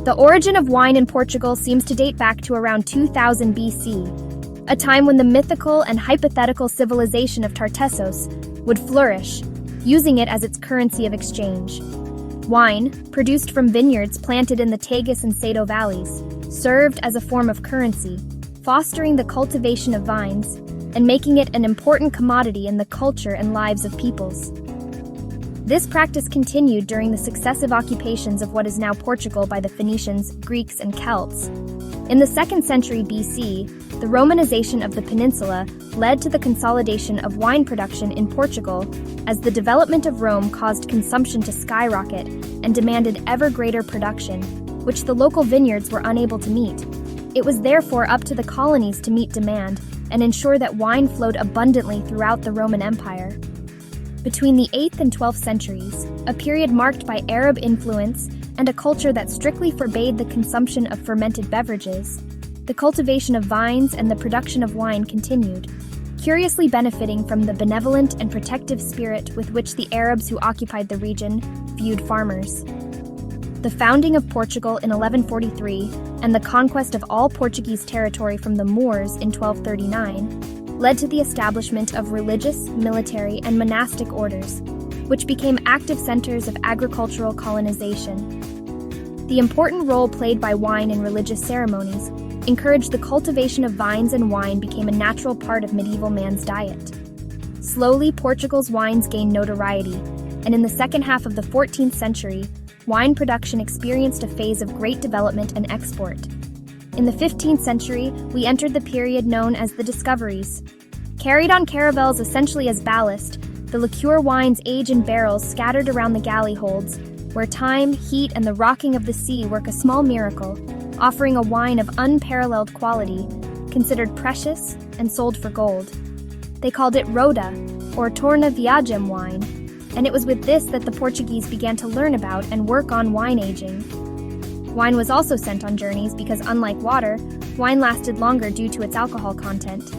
The origin of wine in Portugal seems to date back to around 2000 BC, a time when the mythical and hypothetical civilization of Tartessos would flourish, using it as its currency of exchange. Wine, produced from vineyards planted in the Tagus and Sado valleys, served as a form of currency, fostering the cultivation of vines and making it an important commodity in the culture and lives of peoples. This practice continued during the successive occupations of what is now Portugal by the Phoenicians, Greeks, and Celts. In the 2nd century BC, the Romanization of the peninsula led to the consolidation of wine production in Portugal, as the development of Rome caused consumption to skyrocket and demanded ever greater production, which the local vineyards were unable to meet. It was therefore up to the colonies to meet demand and ensure that wine flowed abundantly throughout the Roman Empire. Between the 8th and 12th centuries, a period marked by Arab influence and a culture that strictly forbade the consumption of fermented beverages, the cultivation of vines and the production of wine continued, curiously benefiting from the benevolent and protective spirit with which the Arabs who occupied the region viewed farmers. The founding of Portugal in 1143 and the conquest of all Portuguese territory from the Moors in 1239 led to the establishment of religious, military, and monastic orders, which became active centers of agricultural colonization. The important role played by wine in religious ceremonies encouraged the cultivation of vines, and wine became a natural part of medieval man's diet. Slowly, Portugal's wines gained notoriety, and in the second half of the 14th century, wine production experienced a phase of great development and export. In the 15th century, we entered the period known as the Discoveries. Carried on caravels essentially as ballast, the liqueur wines age in barrels scattered around the galley holds, where time, heat, and the rocking of the sea work a small miracle, offering a wine of unparalleled quality, considered precious and sold for gold. They called it Rhoda, or Torna Viagem wine, and it was with this that the Portuguese began to learn about and work on wine aging. Wine was also sent on journeys because, unlike water, wine lasted longer due to its alcohol content.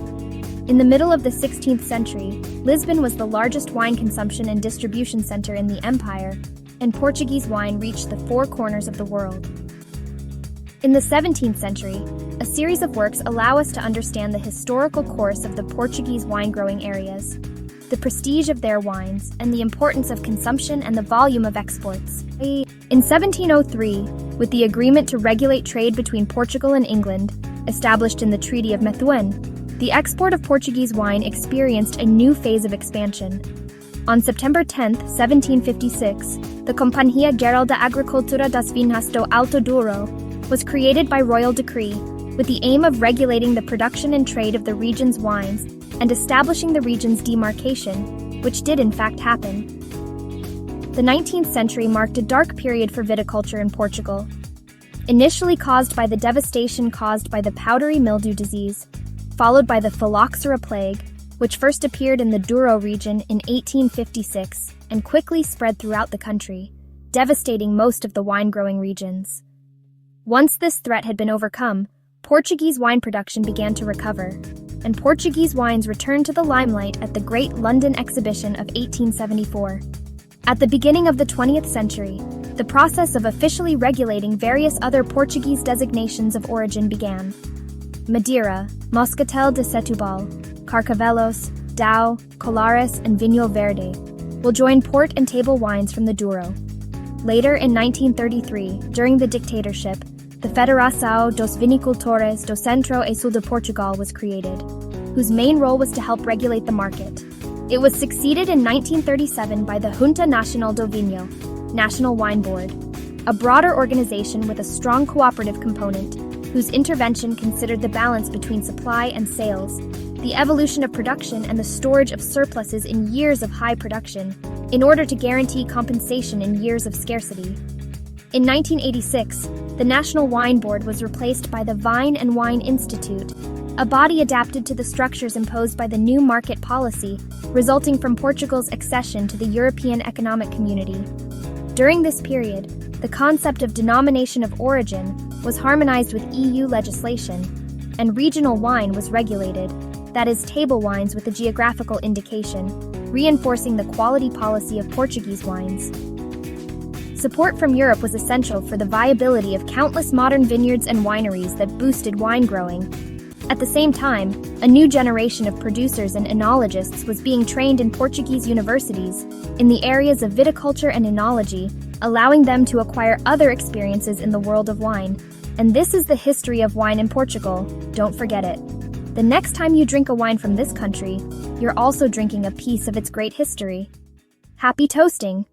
In the middle of the 16th century, Lisbon was the largest wine consumption and distribution center in the empire, and Portuguese wine reached the four corners of the world. In the 17th century, a series of works allow us to understand the historical course of the Portuguese wine-growing areas, the prestige of their wines, and the importance of consumption and the volume of exports. In 1703, with the agreement to regulate trade between Portugal and England, established in the Treaty of Methuen, the export of Portuguese wine experienced a new phase of expansion. On September 10, 1756, the Companhia Geral da Agricultura das Vinhas do Alto Douro was created by royal decree, with the aim of regulating the production and trade of the region's wines and establishing the region's demarcation, which did in fact happen. The 19th century marked a dark period for viticulture in Portugal. Initially caused by the devastation caused by the powdery mildew disease, followed by the phylloxera plague, which first appeared in the Douro region in 1856 and quickly spread throughout the country, devastating most of the wine-growing regions. Once this threat had been overcome, Portuguese wine production began to recover, and Portuguese wines returned to the limelight at the Great London Exhibition of 1874. At the beginning of the 20th century, the process of officially regulating various other Portuguese designations of origin began. Madeira, Moscatel de Setúbal, Carcavelos, Dão, Colares, and Vinho Verde will join port and table wines from the Douro. Later in 1933, during the dictatorship, the Federação dos Vinicultores do Centro e Sul de Portugal was created, whose main role was to help regulate the market. It was succeeded in 1937 by the Junta Nacional do Vinho, National Wine Board, a broader organization with a strong cooperative component, whose intervention considered the balance between supply and sales, the evolution of production, and the storage of surpluses in years of high production, in order to guarantee compensation in years of scarcity. In 1986, the National Wine Board was replaced by the Vine and Wine Institute, a body adapted to the structures imposed by the new market policy resulting from Portugal's accession to the European Economic Community. During this period, the concept of denomination of origin was harmonized with EU legislation, and regional wine was regulated, that is, table wines with a geographical indication, reinforcing the quality policy of Portuguese wines. Support from Europe was essential for the viability of countless modern vineyards and wineries that boosted wine growing. At the same time, a new generation of producers and enologists was being trained in Portuguese universities in the areas of viticulture and enology, allowing them to acquire other experiences in the world of wine. And this is the history of wine in Portugal. Don't forget it. The next time you drink a wine from this country, you're also drinking a piece of its great history. Happy toasting!